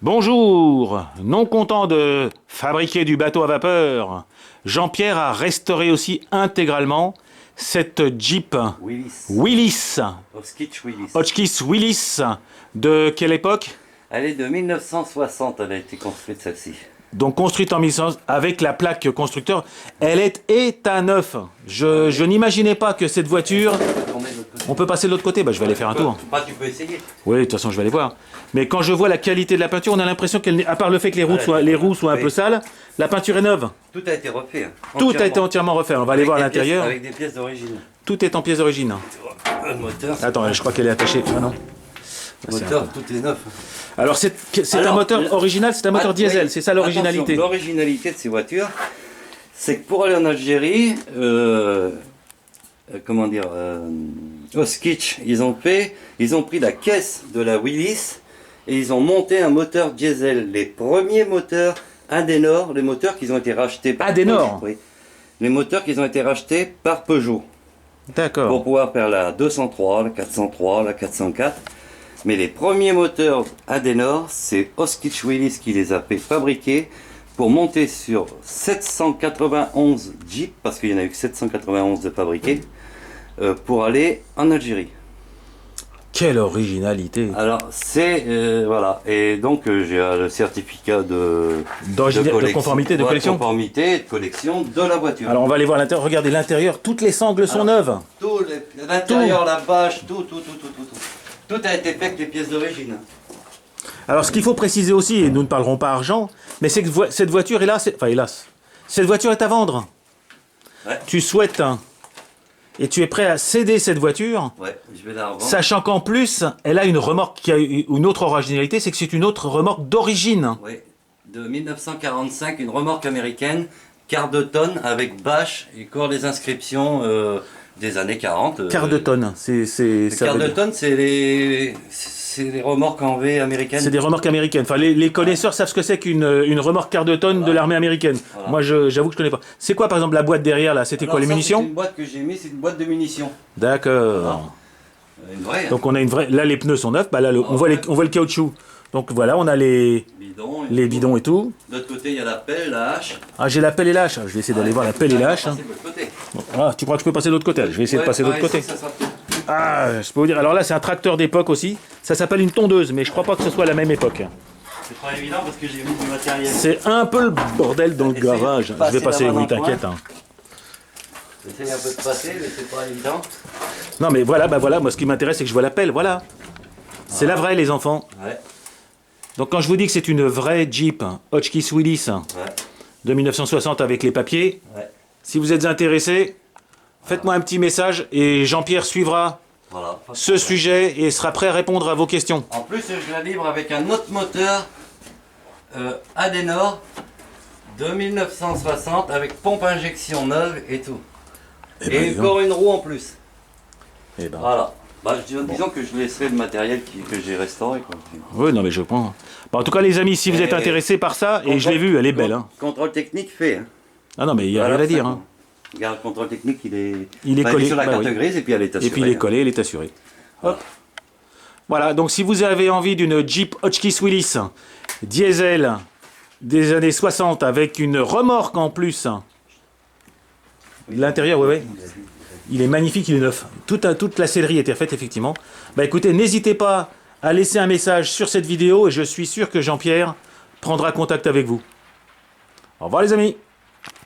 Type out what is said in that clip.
Bonjour, non content de fabriquer du bateau à vapeur, Jean-Pierre a restauré aussi intégralement cette Jeep Willys, Hotchkiss Willys, de quelle époque? Elle est de 1960, elle a été construite celle-ci. Donc construite en 1960 avec la plaque constructeur, elle est état neuf. Je n'imaginais pas que cette voiture... On peut passer de l'autre côté, bah, je vais aller faire un tour. Tu peux essayer. Oui, de toute façon je vais aller voir. Mais quand je vois la qualité de la peinture, on a l'impression qu'elle, à part le fait que les roues soient un peu sales, la peinture est neuve. Tout a été refait. Tout a été entièrement refait. On va aller voir à l'intérieur. Avec des pièces d'origine. Tout est en pièces d'origine. Le moteur. Attends, je crois qu'elle est attachée. Ah non. Le moteur, tout est neuf. Alors c'est un moteur original, c'est un moteur diesel, c'est ça l'originalité. L'originalité de ces voitures, c'est que pour aller en Algérie, au Skitch, ils ont pris la caisse de la Willys et ils ont monté un moteur diesel. Les premiers moteurs Adenor, les moteurs qui ont été rachetés par Adenor. Oui, les moteurs qui ont été rachetés par Peugeot. D'accord. Pour pouvoir faire la 203, la 403, la 404. Mais les premiers moteurs Adenor, c'est Hotchkiss Willys qui les a fait fabriquer pour monter sur 791 Jeep, parce qu'il n'y en a eu que 791 de fabriqués, pour aller en Algérie. Quelle originalité! Alors, voilà. Et donc, j'ai le certificat de conformité de collection. De conformité et de collection de la voiture. Alors, on va aller voir l'intérieur. Regardez l'intérieur, toutes les sangles sont neuves. L'intérieur, la bâche, tout. Tout a été fait avec des pièces d'origine. Alors, ce qu'il faut préciser aussi, et nous ne parlerons pas argent, mais c'est que cette voiture, hélas, cette voiture est à vendre. Ouais. Tu souhaites, et tu es prêt à céder cette voiture, ouais, je vais la revendre. Sachant qu'en plus, elle a une remorque qui a une autre originalité, c'est que c'est une autre remorque d'origine. Oui, de 1945, une remorque américaine, quart de tonne avec bâche et corps des inscriptions des années 40. Quart de tonne, quart de tonne, c'est les remorques en V américaines. C'est des remorques américaines. Enfin, les connaisseurs savent ce que c'est qu'une remorque quart de tonne de l'armée américaine. Voilà. Moi, j'avoue que je connais pas. C'est quoi, par exemple, la boîte derrière, là? C'était quoi, les munitions? C'est une boîte que j'ai mis, c'est une boîte de munitions. D'accord. Une vraie. Donc, on a une vraie... Là, les pneus sont neufs. Bah, là, on voit le caoutchouc. Donc, voilà, on a les bidons et tout. De l'autre côté, il y a la pelle, la hache. Ah, j'ai la pelle et la hache. Je vais essayer d'aller voir la pelle et la hache. Ah, tu crois que je peux passer de l'autre côté? Je vais essayer de passer de l'autre côté. Ah, je peux vous dire. Alors là, c'est un tracteur d'époque aussi. Ça s'appelle une tondeuse, mais je crois pas que ce soit la même époque. C'est pas évident parce que j'ai mis du matériel. C'est un peu le bordel dans le garage. Je vais passer, oui, t'inquiète. J'essaie un peu de passer, mais c'est pas évident. Non, mais voilà, moi ce qui m'intéresse, c'est que je vois la pelle, voilà. C'est la vraie, les enfants. Ouais. Donc quand je vous dis que c'est une vraie Jeep Hotchkiss Willys de 1960 avec les papiers, si vous êtes intéressé, faites-moi un petit message et Jean-Pierre suivra ce sujet et sera prêt à répondre à vos questions. En plus, je la livre avec un autre moteur Adenor de 1960 avec pompe injection neuve et tout. Et encore une roue en plus. Et ben. Voilà. Bah, disons que je laisserai le matériel que j'ai restauré. Quoi. Oui, non, mais je prends. Bon, en tout cas, les amis, si vous êtes intéressés par ça, et je l'ai vu, elle est belle. Hein. Contrôle technique fait. Hein. Ah non, mais il n'y a rien à dire. Hein. Regarde, le contrôle technique, il est collé sur la carte grise et puis elle est assurée. Et puis il est collé, elle est assurée. Hop. Voilà, donc si vous avez envie d'une Jeep Hotchkiss Willys diesel des années 60 avec une remorque en plus, l'intérieur, oui. Il est magnifique, il est neuf. Toute la sellerie était faite, effectivement. Bah écoutez, n'hésitez pas à laisser un message sur cette vidéo et je suis sûr que Jean-Pierre prendra contact avec vous. Au revoir les amis.